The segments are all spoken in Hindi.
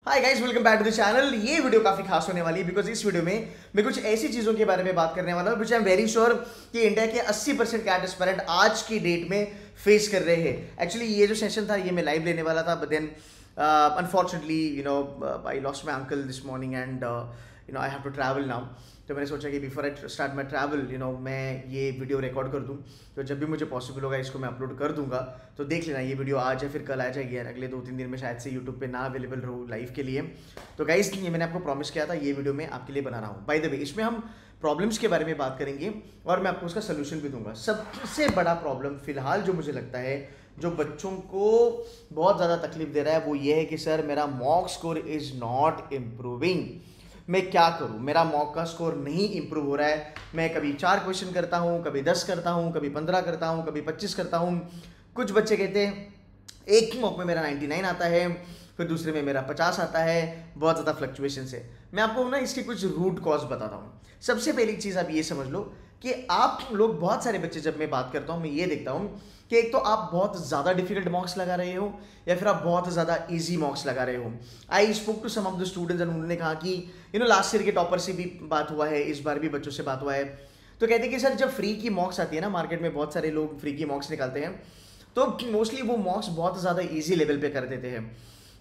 Hi guys, welcome back to the channel. ये वीडियो काफी खास होने वाली है बिकॉज इस वीडियो में मैं कुछ ऐसी चीजों के बारे में बात करने वाला हूं विच आई एम वेरी श्योर कि इंडिया के 80% कैट एस्पिरेंट आज की डेट में फेस कर रहे हैं। एक्चुअली ये जो सेशन था ये मैं लाइव लेने वाला था, but then unfortunately I lost my uncle this morning and I have to travel now. तो मैंने सोचा कि before I start my travel मैं ये वीडियो रिकॉर्ड कर दूं, तो जब भी मुझे पॉसिबल होगा इसको मैं अपलोड कर दूंगा। तो देख लेना, ये वीडियो आज या फिर कल आ जाएगी यार, अगले 2-3 दिन में शायद से यूट्यूब पे ना अवेलेबल रहूँ लाइव के लिए। तो गाइस, ये मैंने आपको प्रॉमिस किया था, ये वीडियो मैं आपके लिए बना रहा हूँ। बाय द वे, इसमें हम प्रॉब्लम्स के बारे में बात करेंगे और मैं आपको उसका सोल्यूशन भी दूंगा। सबसे बड़ा प्रॉब्लम फिलहाल जो मुझे लगता है जो बच्चों को बहुत ज़्यादा तकलीफ दे रहा है वो ये है कि सर मेरा mock score is not improving. मैं क्या करूं, मेरा मॉक का स्कोर नहीं इंप्रूव हो रहा है। मैं कभी 4 क्वेश्चन करता हूं, कभी 10 करता हूं, कभी 15 करता हूं, कभी 25 करता हूं। कुछ बच्चे कहते हैं एक ही मॉक में मेरा 99 आता है, फिर दूसरे में मेरा 50 आता है। बहुत ज़्यादा फ्लक्चुएशन है। मैं आपको ना इसकी कुछ रूट कॉज बताता हूँ। सबसे पहली चीज़ आप ये समझ लो कि आप लोग, बहुत सारे बच्चे, जब मैं बात करता हूँ मैं ये देखता हूँ कि एक तो आप बहुत ज़्यादा डिफिकल्ट मॉक्स लगा रहे हो या फिर आप बहुत ज़्यादा इजी मॉक्स लगा रहे हो। I spoke to some of the students and उन्होंने कहा कि लास्ट ईयर के टॉपर से भी बात हुआ है, इस बार भी बच्चों से बात हुआ है। तो कहते हैं कि सर जब फ्री की मॉक्स आती है ना, मार्केट में बहुत सारे लोग फ्री की मॉक्स निकालते हैं, तो मोस्टली वो मॉक्स बहुत ज़्यादा ईजी लेवल पे कर देते हैं।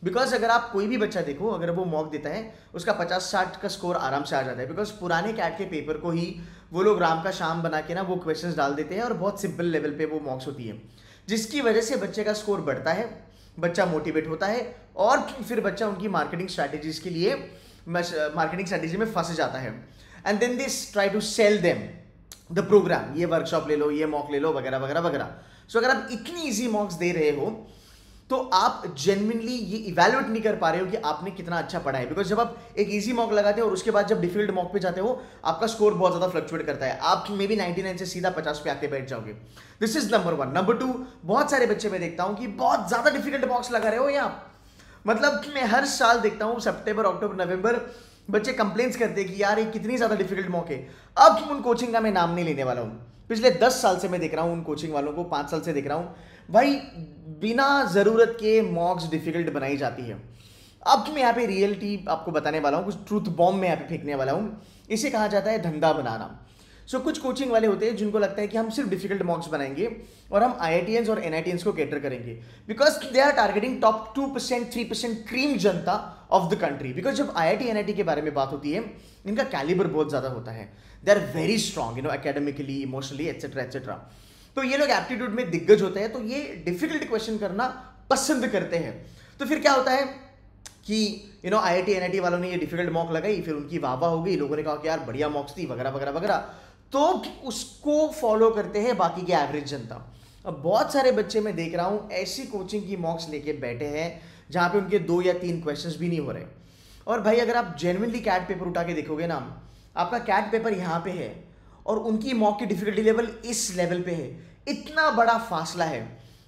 बिकॉज अगर आप कोई भी बच्चा देखो, अगर वो मॉक देता है उसका 50-60 का स्कोर आराम से आ जाता है। बिकॉज पुराने कैट के पेपर को ही वो लोग राम का शाम बना के ना वो क्वेश्चंस डाल देते हैं और बहुत सिंपल लेवल पे वो मॉक्स होती है, जिसकी वजह से बच्चे का स्कोर बढ़ता है, बच्चा मोटिवेट होता है और फिर बच्चा उनकी मार्केटिंग स्ट्रैटेजीज के लिए मार्केटिंग स्ट्रैटेजी में फंस जाता है। And then this try to sell them the program, ये वर्कशॉप ले लो, ये मॉक ले लो, वगैरह वगैरह वगैरह। सो अगर आप इतनी ईजी मॉक्स दे रहे हो तो आप जेन्युइनली ये इवैल्यूएट नहीं कर पा रहे हो कि आपने कितना अच्छा पढ़ा है। बिकॉज जब आप एक इजी मॉक लगाते हो और उसके बाद जब डिफिकल्ट मॉक पे जाते हो, आपका स्कोर बहुत ज्यादा फ्लक्चुएट करता है। आप मे बी 99 से सीधा 50 पे आके बैठ जाओगे। This is number 1। नंबर 2, बहुत सारे बच्चे मैं देखता हूं कि बहुत ज्यादा डिफिकल्ट मॉक्स लगा रहे हो या मतलब मैं हर साल देखता हूं सितंबर, अक्टूबर, नवंबर बच्चे कंप्लेंट्स करते हैं कि यार ये कितनी ज्यादा डिफिकल्ट मॉक है। अब उन कोचिंग का मैं नाम नहीं लेने वाला हूं। पिछले 10 साल से मैं देख रहा हूं उन कोचिंग वालों को, 5 साल से देख रहा हूं भाई बिना जरूरत के मॉक्स डिफिकल्ट बनाई जाती है। अब मैं यहाँ पे रियलिटी आपको बताने वाला हूँ, कुछ ट्रूथ बॉम्ब में यहाँ पे फेंकने वाला हूँ। इसे कहा जाता है धंधा बनाना। सो कुछ कोचिंग वाले होते हैं जिनको लगता है कि हम सिर्फ डिफिकल्ट मॉक्स बनाएंगे और हम IITians और NITians को कैटर करेंगे, because they are targeting top 2%, 3% cream जनता ऑफ द कंट्री। बिकॉज जब IIT NIT के बारे में बात होती है, इनका कैलिबर बहुत ज्यादा होता है। They are very strong academically, emotionally, etcetera etcetera. तो ये लोग एप्टीट्यूड में दिग्गज होते हैं, तो ये डिफिकल्ट क्वेश्चन करना पसंद करते हैं। तो फिर क्या होता है कि IIT NIT वालों ने ये डिफिकल्ट मॉक लगाई, फिर उनकी वाहवाह हो गई, लोगों ने कहा कि यार बढ़िया मॉक्स थी, वगैरह वगैरह वगैरह। तो उसको फॉलो करते हैं बाकी के एवरेज जनता। अब बहुत सारे बच्चे मैं देख रहा हूं ऐसी कोचिंग की मॉक्स लेके बैठे हैं जहां पे उनके 2 या 3 क्वेश्चंस भी नहीं हो रहे। और भाई अगर आप जेन्युइनली कैट पेपर उठा के देखोगे ना, आपका कैट पेपर यहाँ पे है और उनकी मॉक की डिफिकल्टी लेवल इस लेवल पे है, इतना बड़ा फासला है।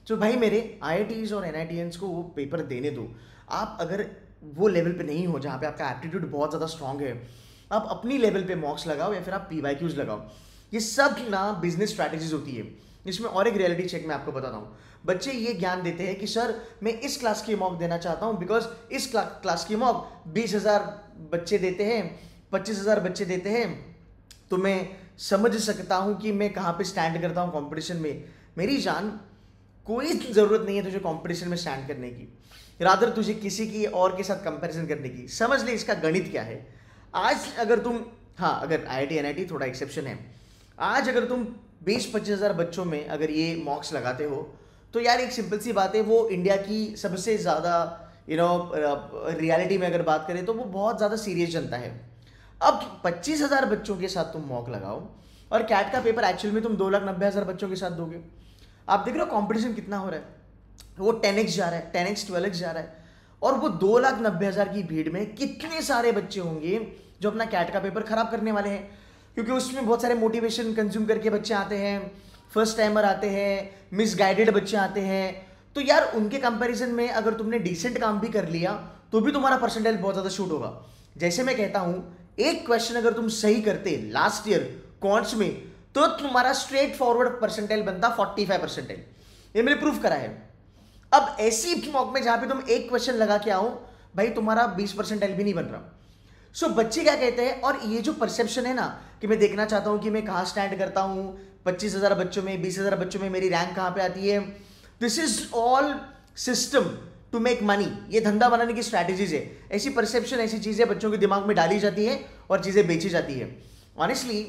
तो भाई मेरे IITs और NITians को वो पेपर देने दो। आप अगर वो लेवल पे नहीं हो जहाँ पे आपका एप्टीट्यूड बहुत ज़्यादा स्ट्रांग है, आप अपनी लेवल पे मॉक्स लगाओ या फिर आप PYQs लगाओ। ये सब ना बिजनेस स्ट्रैटेजीज होती है। इसमें और एक रियलिटी चेक मैं आपको बताता हूँ। बच्चे ये ज्ञान देते हैं कि सर मैं इस क्लास की मॉक देना चाहता हूँ बिकॉज इस क्लास की मॉक 20,000 बच्चे देते हैं, 25,000 बच्चे देते हैं, तो मैं समझ सकता हूं कि मैं कहां पे स्टैंड करता हूं कंपटीशन में। मेरी जान, कोई जरूरत नहीं है तुझे कंपटीशन में स्टैंड करने की, रादर तुझे किसी की और के साथ कंपैरिजन करने की। समझ ले इसका गणित क्या है। आज अगर तुम, हाँ अगर IIT NIT थोड़ा एक्सेप्शन है, आज अगर तुम 20-25 हज़ार बच्चों में अगर ये मॉक्स लगाते हो तो यार एक सिंपल सी बात है, वो इंडिया की सबसे ज़्यादा रियलिटी में अगर बात करें तो वो बहुत ज़्यादा सीरियस जनता है। अब 25,000 बच्चों के साथ तुम मॉक लगाओ और कैट का पेपर एक्चुअल में तुम 2,90,000 बच्चों के साथ दोगे। आप देख रहे हो कंपटीशन कितना हो रहा है, वो 10x जा रहा है, 10x 12x जा रहा है। और वो 2,90,000 की भीड़ में कितने सारे बच्चे होंगे जो अपना कैट का पेपर खराब करने वाले हैं, क्योंकि उसमें बहुत सारे मोटिवेशन कंज्यूम करके बच्चे आते हैं, फर्स्ट टाइमर आते हैं, मिसगाइडेड बच्चे आते हैं। तो यार उनके कंपैरिजन में अगर तुमने डिसेंट काम भी कर लिया तो भी तुम्हारा परसेंटाइल बहुत ज़्यादा शूट होगा। जैसे मैं कहता हूं, एक क्वेश्चन अगर तुम सही करते लास्ट ईयर क्वांट्स में तो तुम्हारा स्ट्रेट फॉरवर्ड परसेंटाइल बनता 45 परसेंटाइल। ये मैंने प्रूफ करा है। अब ऐसी मॉक में जहां पे तुम एक क्वेश्चन लगा के आओ भाई तुम्हारा 20 परसेंटाइल भी नहीं बन रहा। सो बच्चे क्या कहते हैं, और ये जो परसेप्शन है ना कि मैं देखना चाहता हूं कि मैं कहां स्टैंड करता हूं, 25,000 बच्चों में, 20,000 बच्चों में मेरी रैंक कहां पे आती है, this is all system to make money. ये धंधा बनाने की स्ट्रैटेजीज है। ऐसी परसेप्शन, ऐसी चीजें बच्चों के दिमाग में डाली जाती है और चीजें बेची जाती है। Honestly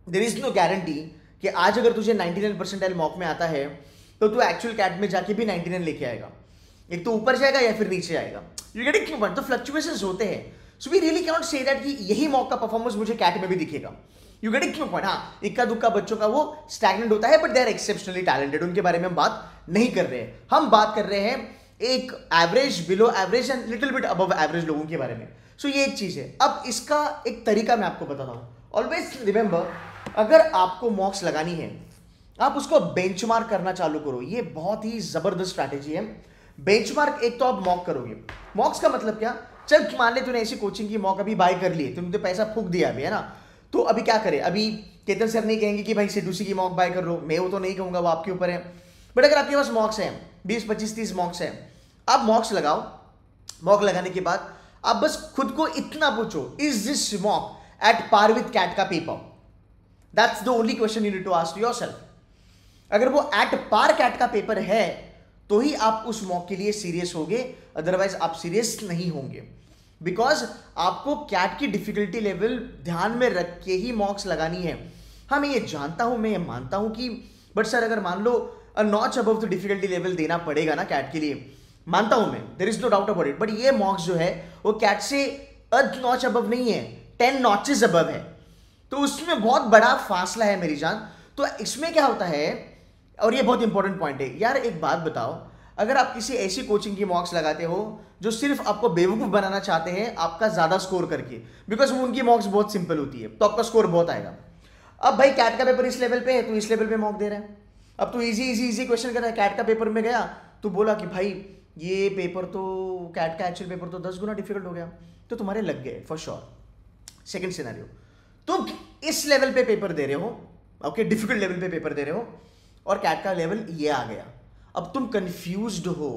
there is no guarantee कि आज अगर तुझे 99 परसेंटाइल मॉक में आता है तो तू एक्चुअल कैट में जाके भी 99 लेके आएगा। एक तो ऊपर जाएगा या फिर नीचे आएगा। You get it, but the fluctuations होते हैं। So we really can not say that कि यही मॉक का परफॉर्मेंस मुझे कैट में भी दिखेगा। You get it point. हाँ, इक्का दुक्का बच्चों का वो स्टैग्नेंट होता है, but they are exceptionally talented. उनके बारे में हम बात नहीं कर रहे हैं। हम बात कर रहे हैं एक average, below average and little bit above average लोगों के बारे में। सो ये एक चीज है। अब इसका एक तरीका मैं आपको बताता हूं। ऑलवेज रिमेंबर, अगर आपको मॉक्स लगानी है, आप उसको बेंचमार्क करना चालू करो। ये बहुत ही जबरदस्त स्ट्रैटेजी है। बेंचमार्क एक तो आप मॉक करोगे। मॉक्स का मतलब क्या, चल मान ले तूने ऐसी कोचिंग की मॉक अभी बाय कर ली, तुमने तो पैसा फूक दिया अभी, है ना। तो अभी क्या करे, अभी केतन सर नहीं कहेंगे कि भाई सिद्धू की मॉक बाय कर लो, मैं वो तो नहीं कहूंगा, वो आपके ऊपर है। बट अगर आपके पास मॉक्स हैं, 20, 25, 30 मॉक्स हैं, आप मॉक्स लगाओ। मॉक लगाने के बाद आप बस खुद को इतना पूछो, is this mock at par with CAT का paper? That's the only question you need to ask yourself. अगर वो एट पार कैट का पेपर है तो ही आप उस मॉक के लिए सीरियस होगे, अदरवाइज आप सीरियस नहीं होंगे। बिकॉज आपको कैट की डिफिकल्टी लेवल ध्यान में रख के ही मॉक्स लगानी है। हाँ, मैं ये जानता हूं, मैं ये मानता हूं कि बट सर अगर मान लो a notch above the difficulty level देना पड़ेगा ना कैट के लिए, मानता हूं मैं, there is no doubt about it. But ये मॉक्स जो है वो कैट से अ नॉच अबव नहीं है, 10 नॉचेस अबव है। तो उसमें बहुत बड़ा फासला है मेरी जान। तो इसमें क्या होता है, और ये बहुत इंपॉर्टेंट पॉइंट है यार, एक बात बताओ, अगर आप किसी ऐसी कोचिंग की मॉक्स लगाते हो जो सिर्फ आपको बेवकूफ बनाना चाहते हैं आपका ज्यादा स्कोर करके, बिकॉज वो उनकी मॉक्स बहुत सिंपल होती है, तो आपका स्कोर बहुत आएगा। अब भाई कैट का पेपर इस लेवल पे है, तू इस लेवल पे मॉक दे रहा है। अब तू इजी इजी इजी क्वेश्चन कर रहा है, कैट का पेपर में गया, तू बोला कि भाई ये पेपर तो, कैट का एक्चुअल पेपर तो 10 गुना डिफिकल्ट हो गया, तो तुम्हारे लग गए फॉर श्योर। सेकेंड सिनेरियो, तुम इस लेवल पे पेपर दे रहे हो, ओके, डिफिकल्ट लेवल पे पेपर दे रहे हो, और कैट का लेवल ये आ गया। अब तुम कंफ्यूज्ड हो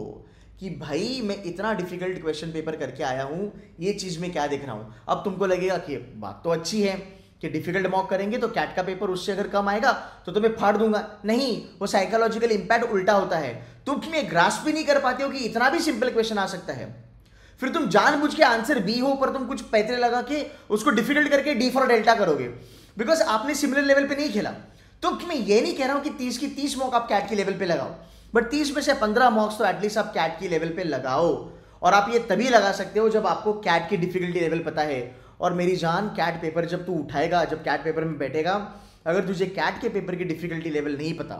कि भाई मैं इतना डिफिकल्ट क्वेश्चन पेपर करके आया हूं, ये चीज में क्या देख रहा हूं। अब तुमको लगेगा कि बात तो अच्छी है कि डिफिकल्ट मॉक करेंगे तो कैट का पेपर उससे अगर कम आएगा तो तुम्हें फाड़ दूंगा। नहीं, वो साइकोलॉजिकल इंपैक्ट उल्टा होता है। तुम ये ग्रास्प भी नहीं कर पाते हो कि इतना भी सिंपल क्वेश्चन आ सकता है, फिर तुम जानबूझ के आंसर बी हो पर तुम कुछ पैतरे लगा के उसको डिफिकल्ट करके डी फॉर डेल्टा करोगे, बिकॉज आपने सिमिलर लेवल पे नहीं खेला। तो मैं ये नहीं कह रहा हूं कि 30 की 30 मॉक आप कैट की लेवल पे लगाओ, बट 30 में से 15 मॉक्स तो एटलीस्ट आप कैट की लेवल पे लगाओ। और आप ये तभी लगा सकते हो जब आपको कैट की डिफिकल्टी लेवल पता है। और मेरी जान, कैट पेपर जब तू उठाएगा, जब कैट पेपर में बैठेगा, अगर तुझे कैट के पेपर की डिफिकल्टी लेवल नहीं पता,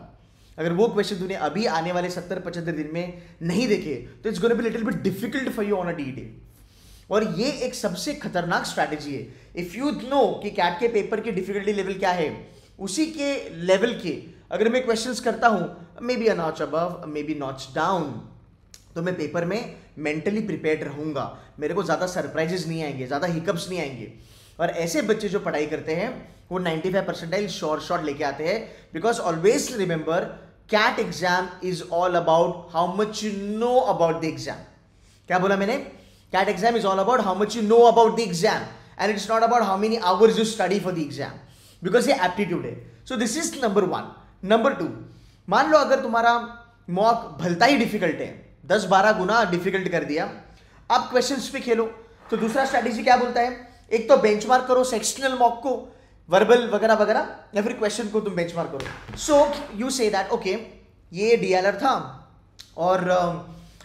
अगर वो क्वेश्चन तूने अभी आने वाले 70-75 दिन में नहीं देखे, तो it's gonna be little bit difficult for you on a D day. और ये एक सबसे खतरनाक स्ट्रैटेजी है। इफ यू नो कि कैट के पेपर की डिफिकल्टी लेवल क्या है, उसी के लेवल के अगर मैं क्वेश्चंस करता हूं, may be a notch above, may be notch down, तो मैं पेपर में मेंटली प्रिपेयर्ड रहूंगा, मेरे को ज्यादा सरप्राइजेस नहीं आएंगे, ज्यादा हिकअप्स नहीं आएंगे। और ऐसे बच्चे जो पढ़ाई करते हैं वो 95 परसेंटाइल शॉर्ट लेके आते हैं। Because always remember, CAT exam is all about how much you know about the exam. क्या बोला मैंने? CAT exam is all about how much you know about the exam, and it's not about how many hours you study for the exam, because ये एप्टीट्यूड है। So this is number 1। Number 2, मान लो अगर तुम्हारा मॉक भलता ही डिफिकल्ट है, 10-12 गुना डिफिकल्ट कर दिया, आप क्वेश्चंस पे खेलो, तो दूसरा स्ट्रैटेजी क्या बोलता है? एक तो बेंचमार्क करो सेक्शनल मॉक को, वर्बल वगैरह वगैरह, या फिर क्वेश्चन को तुम बेंचमार्क करो। So you say that okay, ये डीएलआर था और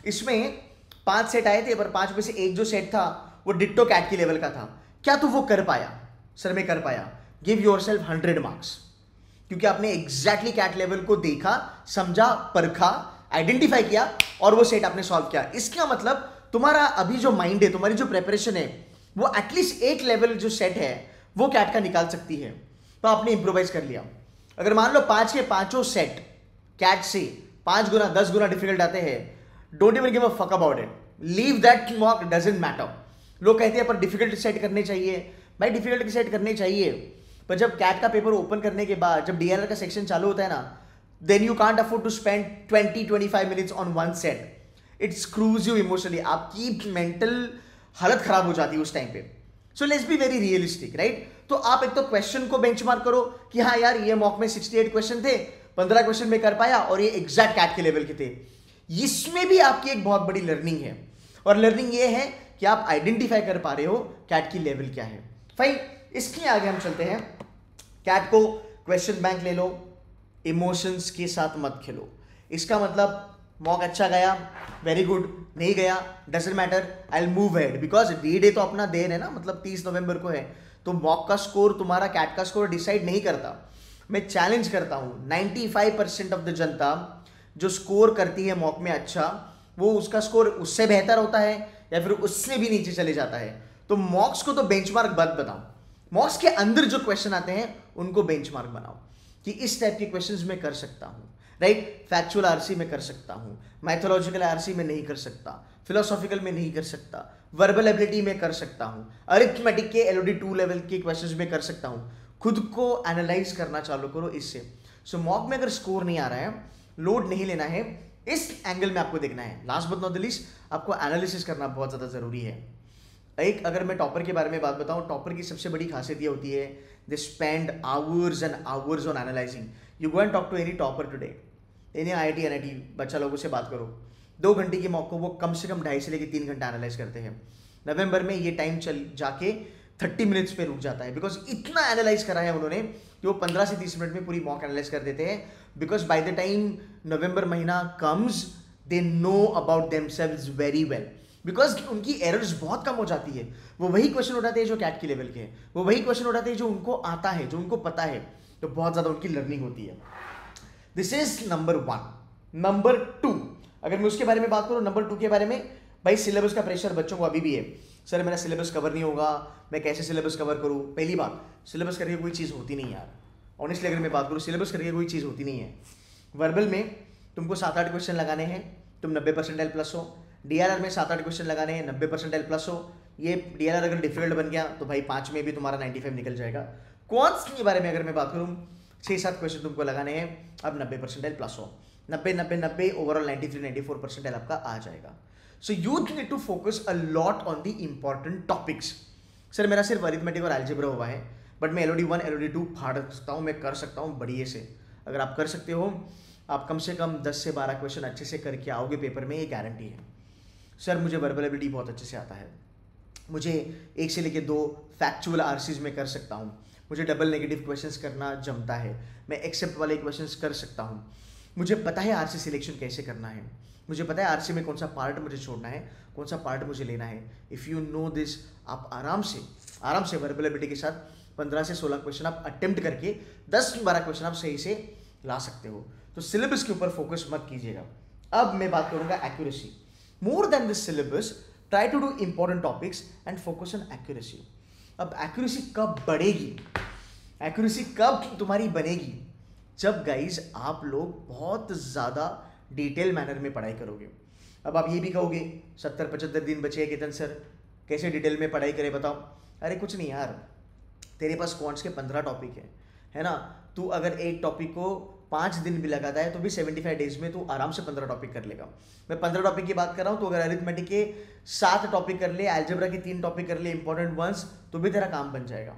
इसमें 5 सेट आए थे, पर 5 में से एक जो सेट था वो डिट्टो कैट की लेवल का था। क्या तू वो कर पाया? सर मैं कर पाया। गिव योरसेल्फ 100 मार्क्स, क्योंकि आपने एग्जैक्टली कैट लेवल को देखा, समझा, परखा, आइडेंटिफाई किया और वो सेट आपने सॉल्व किया। इसका मतलब तुम्हारा अभी जो माइंड है, तुम्हारी जो प्रेपरेशन है, वो एटलीस्ट एक लेवल जो सेट है वो कैट का निकाल सकती है। तो आपने इंप्रोवाइज कर लिया। अगर मान लो 5 के 5 सेट कैट से 5 गुना 10 गुना डिफिकल्ट आते हैं, don't even give a fuck about it, leave that mock, doesn't matter. लोग कहते हैं पर डिफिकल्ट सेट करने चाहिए। भाई डिफिकल्ट सेट करने चाहिए, पर जब कैट का पेपर ओपन करने के बाद जब डीएलआर का सेक्शन चालू होता है ना, then you can't afford to spend 20-25 minutes on one set. It screws you emotionally, आपकी मेंटल हालत खराब हो जाती है उस टाइम पे। So let's be very realistic, right? तो आप एक तो क्वेश्चन को बेंचमार्क करो कि हाँ यार ये मॉक में 68 क्वेश्चन थे, 15 क्वेश्चन में कर पाया और ये एग्जैक्ट कैट के लेवल के थे। इसमें भी आपकी एक बहुत बड़ी लर्निंग है, और लर्निंग ये है कि आप आइडेंटिफाई कर पा रहे हो कैट की लेवल क्या है। फाइन, इसके आगे हम चलते हैं। कैट को क्वेश्चन बैंक ले लो, इमोशंस के साथ मत खेलो। इसका मतलब मॉक अच्छा गया, वेरी गुड, नहीं गया doesn't matter, I will move head, because day तो अपना देर है ना, मतलब 30 नवंबर को है, तो मॉक का स्कोर तुम्हारा कैट का स्कोर डिसाइड नहीं करता। मैं चैलेंज करता हूं 95% ऑफ द जनता जो स्कोर करती है मॉक में अच्छा, वो उसका स्कोर उससे बेहतर होता है या फिर उससे भी नीचे चले जाता है। तो मॉक्स को तो बेंचमार्क मत बताओ, मॉक्स के अंदर जो क्वेश्चन आते हैं उनको बेंचमार्क बनाओ कि इस टाइप के क्वेश्चंस मैं कर सकता हूं, राइट? फैक्चुअल आरसी में कर सकता हूं, मैथोलॉजिकल आरसी में नहीं कर सकता, फिलोसॉफिकल में नहीं कर सकता, वर्बल एबिलिटी में कर सकता हूं, अरिथमेटिक के LOD 2 लेवल के क्वेश्चंस में कर सकता हूं। खुद को एनालाइज करना चालू करो इससे। सो मॉक में अगर स्कोर नहीं आ रहा है, लोड नहीं लेना है, इस एंगल में आपको देखना है। Last but not the least, आपको एनालिसिस करना बहुत ज़्यादा ज़रूरी है। एक अगर मैं टॉपर के बारे में बात बताऊं, टॉपर की सबसे बड़ी खासियत ये होती है, they spend hours and hours on analysing. You go and talk to any topper today, any IIT NIT बच्चा लोगों से बात करो, 2 घंटे की मॉक को वो कम से कम 2.5 से लेकर 3 घंटा एनालाइज करते हैं। नवंबर में ये टाइम चल जाके 30 मिनट्स पे रुक जाता है, बिकॉज इतना एनालाइज करा है उन्होंने कि वो 15 से 30 मिनट में पूरी मॉक एनालाइज कर देते हैं। बिकॉज बाय द टाइम नवंबर महीना comes, they know about themselves very well, because उनकी एरर्स बहुत कम हो जाती है। वो वही क्वेश्चन उठाते हैं जो कैट के लेवल के हैं, वो वही क्वेश्चन उठाते हैं जो उनको आता है, जो उनको पता है, तो बहुत ज़्यादा उनकी लर्निंग होती है। This is number 1। नंबर 2, अगर मैं उसके बारे में बात करूँ, नंबर 2 के बारे में, भाई सिलेबस का प्रेशर बच्चों को अभी भी है। सर मेरा सिलेबस कवर नहीं होगा, मैं कैसे सिलेबस कवर करूँ? पहली बात, सिलेबस करके कोई चीज़ होती नहीं यार। ऑनेस्टली अगर मैं बात करूँ, सिलेबस करके कोई चीज़ होती नहीं है। वर्बल में तुमको 7-8 क्वेश्चन लगाने हैं, तुम 90 परसेंटाइल प्लस हो। DLR में 7-8 क्वेश्चन लगाने हैं, 90 परसेंटाइल प्लस हो। ये DLR अगर डिफिकल्ट बन गया तो भाई 5 में भी तुम्हारा 95 निकल जाएगा। क्वांट्स के बारे में अगर मैं बात करूँ, 6-7 क्वेश्चन तुमको लगाने हैं, अब 90 परसेंटाइल प्लस हो, 90 ओवरऑल 93-94 परसेंटाइल आपका आ जाएगा। So you need to focus a lot on the important topics. Sir मेरा सिर्फ अरिथमेटिक और अलजेब्रा हुआ है, बट मैं LOD 1 LOD 2 फाड़ सकता हूँ, मैं कर सकता हूँ बढ़िया से। अगर आप कर सकते हो, आप कम से कम 10 से 12 क्वेश्चन अच्छे से करके आओगे पेपर में, ये गारंटी है। सर मुझे वर्बल एबिलिटी बहुत अच्छे से आता है, मुझे 1 से लेकर 2 फैक्चुअल आरसीज में कर सकता हूँ, मुझे डबल नेगेटिव क्वेश्चंस करना जमता है, मैं एक्सेप्ट वाले क्वेश्चंस कर सकता हूँ, मुझे पता है आरसी सिलेक्शन कैसे करना है, मुझे पता है आरसी में कौन सा पार्ट मुझे छोड़ना है, कौन सा पार्ट मुझे लेना है। इफ़ यू नो दिस, आप आराम से वर्बल एबिलिटी के साथ 15 से 16 क्वेश्चन आप अटेम्प्ट करके 10-12 क्वेश्चन आप सही से ला सकते हो। तो सिलेबस के ऊपर फोकस मत कीजिएगा। अब मैं बात करूंगा accuracy. More than this syllabus, try to do important topics and focus on accuracy. अब एक्यूरेसी कब बढ़ेगी, एक्यूरेसी कब तुम्हारी बनेगी? जब गाइज आप लोग बहुत ज़्यादा डिटेल मैनर में पढ़ाई करोगे। अब आप ये भी कहोगे 70-75 दिन बचे हैं केतन सर, कैसे डिटेल में पढ़ाई करें बताओ? अरे कुछ नहीं यार, तेरे पास क्वांट्स के 15 टॉपिक है ना? तू अगर एक टॉपिक को 5 दिन भी लगाता है तो भी 75 डेज में तू आराम से 15 टॉपिक कर लेगा। मैं 15 टॉपिक की बात कर रहा हूँ, तो अगर अरिथमेटिक के 7 टॉपिक कर ले, अलजेब्रा के 3 टॉपिक कर ले इंपॉर्टेंट वंस, तो भी तेरा काम बन जाएगा।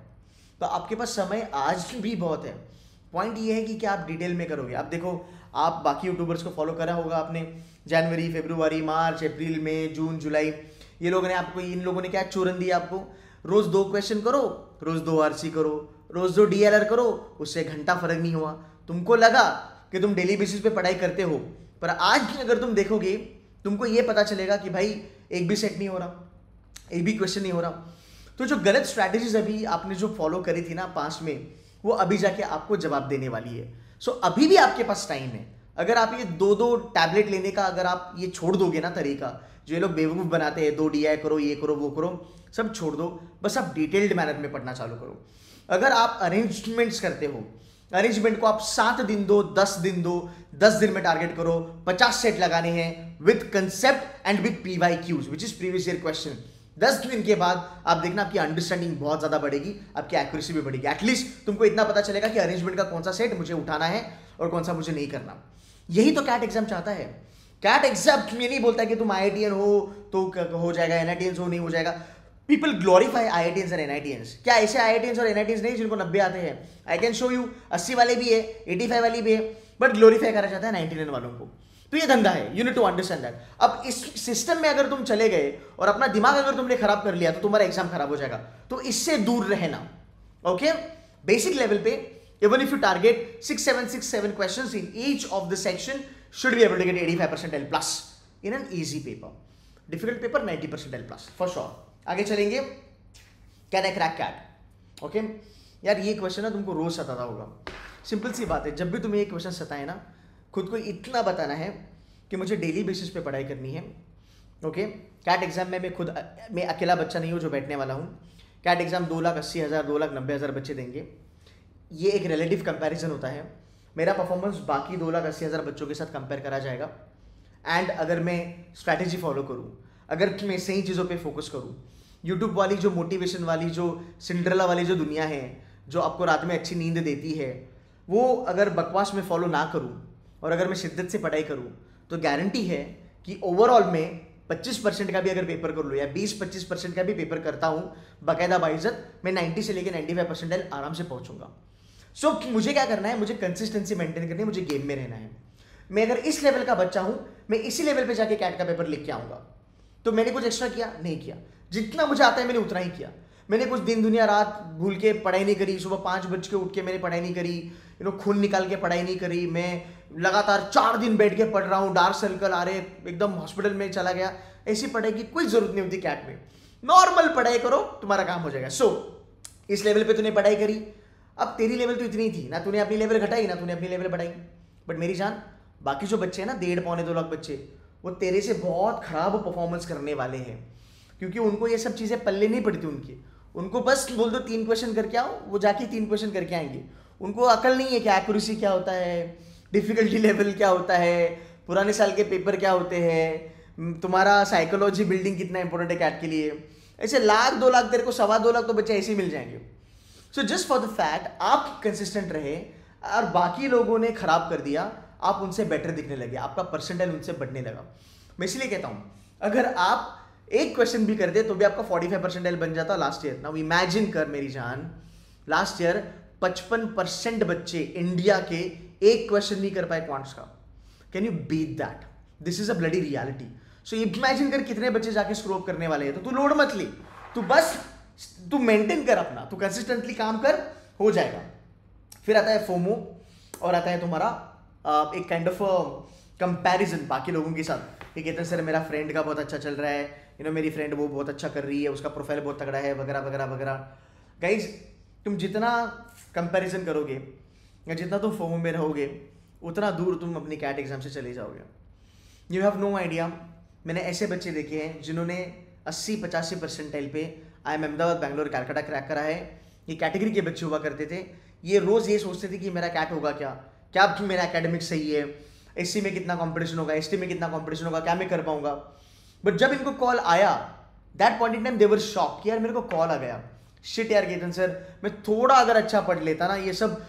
तो आपके पास समय आज भी बहुत है। पॉइंट ये है कि क्या आप डिटेल में करोगे। आप देखो, आप बाकी यूट्यूबर्स को फॉलो करा होगा आपने, जनवरी, फरवरी, मार्च, अप्रैल, मई, जून, जुलाई, ये लोगों ने आपको, इन लोगों ने क्या चूरन दिया आपको? रोज 2 क्वेश्चन करो, रोज 2 आरसी करो, रोज 2 DLR करो, उससे घंटा फर्क नहीं हुआ। तुमको लगा कि तुम डेली बेसिस पे पढ़ाई करते हो, पर आज अगर तुम देखोगे तुमको ये पता चलेगा कि भाई एक भी सेट नहीं हो रहा, एक भी क्वेश्चन नहीं हो रहा। तो जो गलत स्ट्रैटेजीज अभी आपने जो फॉलो करी थी ना पास्ट में, वो अभी जाके आपको जवाब देने वाली है। सो अभी भी आपके पास टाइम है। अगर आप ये 2-2 टैबलेट लेने का अगर आप ये छोड़ दोगे ना तरीका, जो ये लोग बेवकूफ़ बनाते हैं, 2 DI करो, ये करो, वो करो, सब छोड़ दो, बस आप डिटेल्ड मैनर में पढ़ना चालू करो। अगर आप अरेंजमेंट्स करते हो, अरेंजमेंट को आप 7 दिन दो, 10 दिन दो, 10 दिन में टारगेट करो, 50 सेट लगाने हैं with concept and with PYQs which is previous year question. 10 दिन के बाद आप देखना आपकी अंडरस्टैंडिंग बहुत ज्यादा बढ़ेगी, आपकी एक्यूरेसी भी बढ़ेगी। एटलीस्ट तुमको इतना पता चलेगा कि अरेंजमेंट का कौन सा सेट मुझे उठाना है और कौन सा मुझे नहीं करना। यही तो कैट एग्जाम चाहता है। कैट एग्जाम ये नहीं बोलता कि तुम IITian हो तो हो जाएगा, NITians हो नहीं हो जाएगा। पीपल ग्लोरीफाई IITians और NITians। क्या ऐसे IITians और NITians नहीं जिनको 90 आते हैं? आई कैन शो यू 80 वाले भी है, 85 वाली भी है, बट ग्लोरीफाई करा जाता है 99 वालों को। तो ये धंधा है, you need to understand that. अब इस सिस्टम में अगर तुम चले गए और अपना दिमाग अगर तुमने खराब कर लिया तो तुम्हारा एग्जाम खराब हो जाएगा। तो इससे दूर रहना, ओके? बेसिक लेवल पे even if you target 6 questions in each of the section should be able to get 85 percentile plus in an easy paper. Difficult paper 90 percentile plus for sure. आगे चलेंगे, can I crack cat? Okay यार, ये क्वेश्चन ना तुमको रोज सताता होगा। सिंपल सी बात है, जब भी तुम्हें ये क्वेश्चन सताए ना, खुद को इतना बताना है कि मुझे डेली बेसिस पे पढ़ाई करनी है। ओके, कैट एग्जाम में मैं अकेला बच्चा नहीं हूँ जो बैठने वाला हूँ। कैट एग्जाम 2,80,000 2,90,000 बच्चे देंगे। ये एक रिलेटिव कंपैरिजन होता है। मेरा परफॉर्मेंस बाकी 2,80,000 बच्चों के साथ कंपेयर करा जाएगा। एंड अगर मैं स्ट्रैटेजी फॉलो करूँ, अगर मैं सही चीज़ों पे फोकस करूँ, यूट्यूब वाली जो मोटिवेशन वाली, जो सिंड्रेला वाली जो दुनिया है, जो आपको रात में अच्छी नींद देती है, वो अगर बकवास में फॉलो ना करूँ और अगर मैं शिद्दत से पढ़ाई करूँ, तो गारंटी है कि ओवरऑल में 25% का भी अगर पेपर कर लूँ या 20-25% का भी पेपर करता हूँ बाकायदा बाइज्जत, मैं 90 से लेकर 95% आराम से पहुँचूंगा। सो मुझे क्या करना है, मुझे कंसिस्टेंसी मेंटेन करनी है, मुझे गेम में रहना है। मैं अगर इस लेवल का बच्चा हूँ, मैं इसी लेवल पे जाके कैट का पेपर लिख के आऊँगा। तो मैंने कुछ एक्स्ट्रा किया नहीं किया, जितना मुझे आता है मैंने उतना ही किया। मैंने कुछ दिन दुनिया रात भूल के पढ़ाई नहीं करी, सुबह 5 बज के उठ के मैंने पढ़ाई नहीं करी, खून निकाल के पढ़ाई नहीं करी। मैं लगातार 4 दिन बैठ के पढ़ रहा हूँ, डार्क सर्कल आ रहे, एकदम हॉस्पिटल में चला गया। ऐसी पढ़ाई की कोई जरूरत नहीं होती कैट में। नॉर्मल पढ़ाई करो, तुम्हारा काम हो जाएगा। सो इस लेवल पे तूने पढ़ाई करी, अब तेरी लेवल तो इतनी थी ना, तूने अपनी लेवल घटाई ना तूने अपनी लेवल बढ़ाई। बट मेरी जान, बाकी जो बच्चे हैं ना 1.5-2 लाख बच्चे, वो तेरे से बहुत खराब परफॉर्मेंस करने वाले हैं, क्योंकि उनको ये सब चीज़ें पल्ले नहीं पड़ती उनकी। उनको बस बोल दो 3 क्वेश्चन करके आओ, वो जाके 3 क्वेश्चन करके आएंगे। उनको अकल नहीं है कि एक्यूरेसी क्या होता है, डिफिकल्टी लेवल क्या होता है, पुराने साल के पेपर क्या होते हैं, तुम्हारा साइकोलॉजी बिल्डिंग कितना इंपॉर्टेंट है कैट के लिए। ऐसे 1-2 लाख, तेरे को 2.25 लाख तो बच्चे ऐसे ही मिल जाएंगे। So just for the fact आप कंसिस्टेंट रहे और बाकी लोगों ने खराब कर दिया, आप उनसे बेटर दिखने लगे, आपका परसेंटाइल उनसे बढ़ने लगा। मैं इसलिए कहता हूं, अगर आप एक क्वेश्चन भी कर दे तो भी आपका 45 परसेंटाइल बन जाता लास्ट ईयर। नाउ इमेजिन कर मेरी जान, लास्ट ईयर 55% बच्चे इंडिया के एक क्वेश्चन नहीं कर पाए क्वांट्स का। Can you beat that? This is a bloody reality. So imagine कर कितने बच्चे जाके स्क्रू अप करने वाले हैं। तो तू लोड मत ले, तू बस तू मेंटेन कर अपना, तू कंसिस्टेंटली काम कर, हो जाएगा। फिर आता है फोमो और आता है तुम्हारा एक काइंड ऑफ कंपैरिजन बाकी लोगों के साथ। ये कहते हैं सर मेरा फ्रेंड का बहुत अच्छा चल रहा है, मेरी फ्रेंड वो बहुत अच्छा कर रही है, उसका प्रोफाइल बहुत तगड़ा है, वगैरह वगैरह वगैरह। गाइज, तुम जितना कंपैरिजन करोगे या जितना तुम फोमो में रहोगे, उतना दूर तुम अपनी कैट एग्जाम से चले जाओगे। You have no idea. मैंने ऐसे बच्चे देखे हैं जिन्होंने 80-85 परसेंटाइल पे IIM अहमदाबाद, बैंगलोर, कलकत्ता क्रैक करा है। ये कैटेगरी के बच्चे हुआ करते थे। ये रोज़ ये सोचते थे कि मेरा कैट होगा क्या मेरा एकेडमिक सही है, SC में कितना कंपटीशन होगा, ST में कितना कंपटीशन होगा, क्या मैं कर पाऊंगा। बट जब इनको कॉल आया, that point in time they were shock कि यार मेरे को कॉल आ गया, शिट यार केतन सर, मैं थोड़ा अगर अच्छा पढ़ लेता ना, ये सब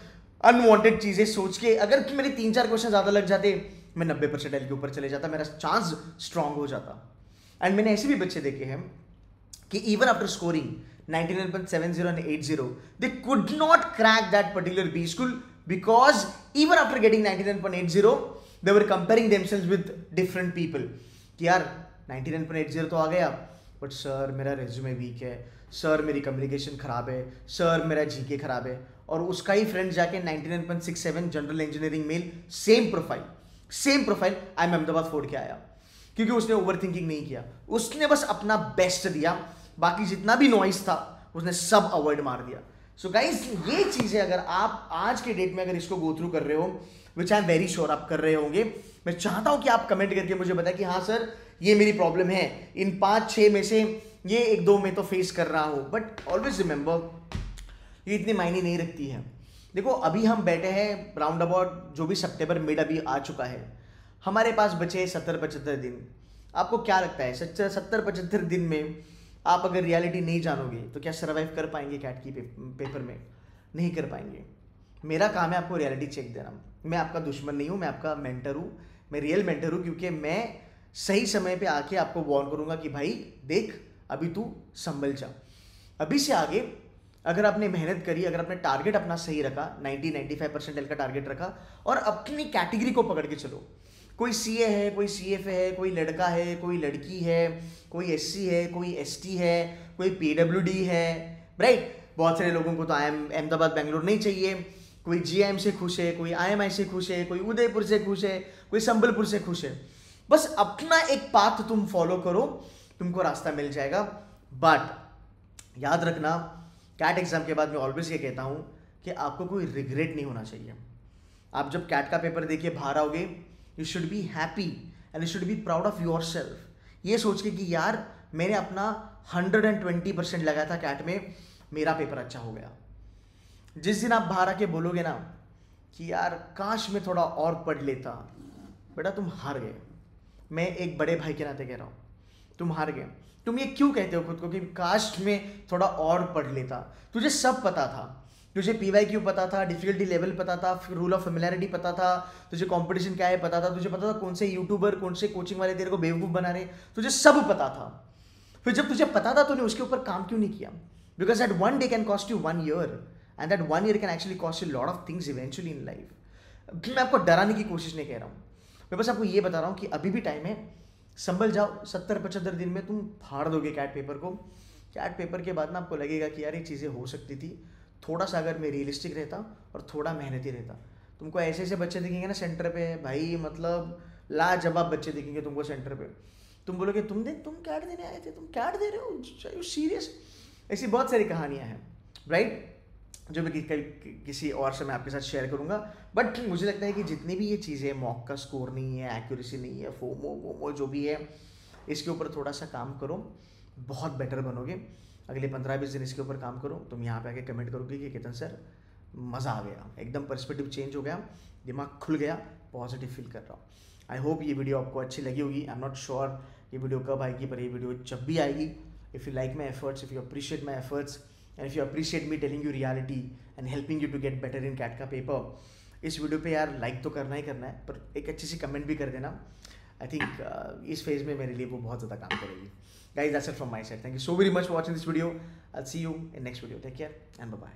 अनवांटेड चीज़ें सोच के अगर मेरे 3-4 क्वेश्चन ज़्यादा लग जाते, मैं 90 परसेंटाइल के ऊपर चले जाता, मेरा चांस स्ट्रांग हो जाता। एंड मैंने ऐसे भी बच्चे देखे हैं कि even after scoring 99.70 and 80, they could not crack that particular B school because even after getting 99.80, they were comparing themselves with different people. कि यार 99.80 तो आ गया, बट सर मेरा रेज्यूमे वीक है, सर मेरी कम्युनिकेशन खराब है, सर मेरा जीके खराब है। और उसका ही फ्रेंड जाके 99.67 general engineering male, same profile IIM Ahmedabad फोड़ के आया, क्योंकि उसने ओवर थिंकिंग नहीं किया, उसने बस अपना बेस्ट दिया, बाकी जितना भी नॉइस था उसने सब अवॉइड मार दिया। सो गाइस, ये चीज़ें अगर आप आज के डेट में अगर इसको गो थ्रू कर रहे हो, विच आई एम वेरी श्योर आप कर रहे होंगे, मैं चाहता हूं कि आप कमेंट करके मुझे बताएं कि हाँ सर ये मेरी प्रॉब्लम है, इन 5-6 में से ये 1-2 में तो फेस कर रहा हूँ। बट ऑलवेज रिमेंबर, ये इतनी मायने नहीं रखती है। देखो अभी हम बैठे हैं राउंड अबाउट, जो भी सितंबर मिड अभी आ चुका है, हमारे पास बचे 70-75 दिन। आपको क्या लगता है 70-75 दिन में आप अगर रियलिटी नहीं जानोगे तो क्या सर्वाइव कर पाएंगे कैट की पेपर में? नहीं कर पाएंगे। मेरा काम है आपको रियलिटी चेक देना। मैं आपका दुश्मन नहीं हूँ, मैं आपका मेंटर हूँ, मैं रियल मेंटर हूँ, क्योंकि मैं सही समय पे आके आपको वार्न करूँगा कि भाई देख, अभी तू संभल जा। अभी से आगे अगर आपने मेहनत करी, अगर आपने टारगेट अपना सही रखा, 90-95% का टारगेट रखा, और अपनी कैटेगरी को पकड़ के चलो, कोई सीए है, कोई सीएफए है, कोई लड़का है, कोई लड़की है, कोई एससी है, कोई एसटी है, कोई पीडब्ल्यूडी है, राइट। बहुत सारे लोगों को तो अहमदाबाद बेंगलोर नहीं चाहिए, कोई जीआईएम से खुश है, कोई आईएमआई से खुश है, कोई उदयपुर से खुश है, कोई संबलपुर से खुश है। बस अपना एक पाथ तुम फॉलो करो, तुमको रास्ता मिल जाएगा। बट याद रखना, कैट एग्जाम के बाद मैं ऑलवेज ये कहता हूँ कि आपको कोई रिग्रेट नहीं होना चाहिए। आप जब कैट का पेपर देके बाहर आओगे, you should be happy and you should be proud of your self. ये सोच के कि यार मैंने अपना 120% लगाया था कैट में, मेरा पेपर अच्छा हो गया। जिस दिन आप बाहर आके बोलोगे ना कि यार काश मैं थोड़ा और पढ़ लेता, बेटा तुम हार गए। मैं एक बड़े भाई के नाते कह रहा हूँ, तुम हार गए। तुम ये क्यों कहते हो खुद को कि काश में थोड़ा और पढ़ लेता? तुझे सब पता था, तुझे PYQ पता था, डिफिकल्टी लेवल पता था, रूल ऑफ फेमिलियरिटी पता था, तुझे कंपटीशन क्या है पता था, तुझे पता था कौन से यूट्यूबर, कौन से कोचिंग वाले तेरे को बेवकूफ़ बना रहे, तुझे सब पता था। फिर जब तुझे पता था तूने उसके ऊपर काम क्यों नहीं किया? Because that one day can cost you 1 year and that 1 year can actually cost you lot of things eventually in life। मैं आपको डराने की कोशिश नहीं कह रहा हूँ, मैं बस आपको ये बता रहा हूँ कि अभी भी टाइम है, संभल जाओ। 70-75 दिन में तुम फाड़ दोगे कैट पेपर को। कैट पेपर के बाद ना आपको लगेगा कि यार ये चीज़ें हो सकती थी, थोड़ा सा अगर मैं रियलिस्टिक रहता और थोड़ा मेहनती रहता। तुमको ऐसे ऐसे बच्चे दिखेंगे ना सेंटर पे भाई, मतलब लाजवाब बच्चे दिखेंगे तुमको सेंटर पे। तुम बोलोगे तुम कैट देने आए थे, तुम कैट दे रहे हो, यू सीरियस? ऐसी बहुत सारी कहानियाँ हैं, राइट, जो मैं किसी और से मैं आपके साथ शेयर करूंगा। बट मुझे लगता है कि जितनी भी ये चीज़ें, मॉक का स्कोर नहीं है, एक्यूरेसी नहीं है, फोमो वोमो जो भी है, इसके ऊपर थोड़ा सा काम करो, बहुत बेटर बनोगे। अगले 15-20 दिन इसके ऊपर काम करो, तुम यहाँ पे आके कमेंट करोगे कि केतन सर मज़ा आ गया, एकदम पर्सपेक्टिव चेंज हो गया, दिमाग खुल गया, पॉजिटिव फील कर रहा हूँ। आई होप ये वीडियो आपको अच्छी लगी होगी। आई एम नॉट श्योर ये वीडियो कब आएगी, पर ये वीडियो जब भी आएगी, if you like my efforts, if you appreciate my efforts and if you appreciate me telling you reality and helping you to get better in CAT का पेपर, इस वीडियो पे यार लाइक तो करना ही करना है, पर एक अच्छी सी कमेंट भी कर देना। आई थिंक इस फेज में मेरे लिए वो बहुत ज़्यादा काम करेगी। Guys that's it from my side, thank you so very much for watching this video. I will see you in next video, take care and bye bye.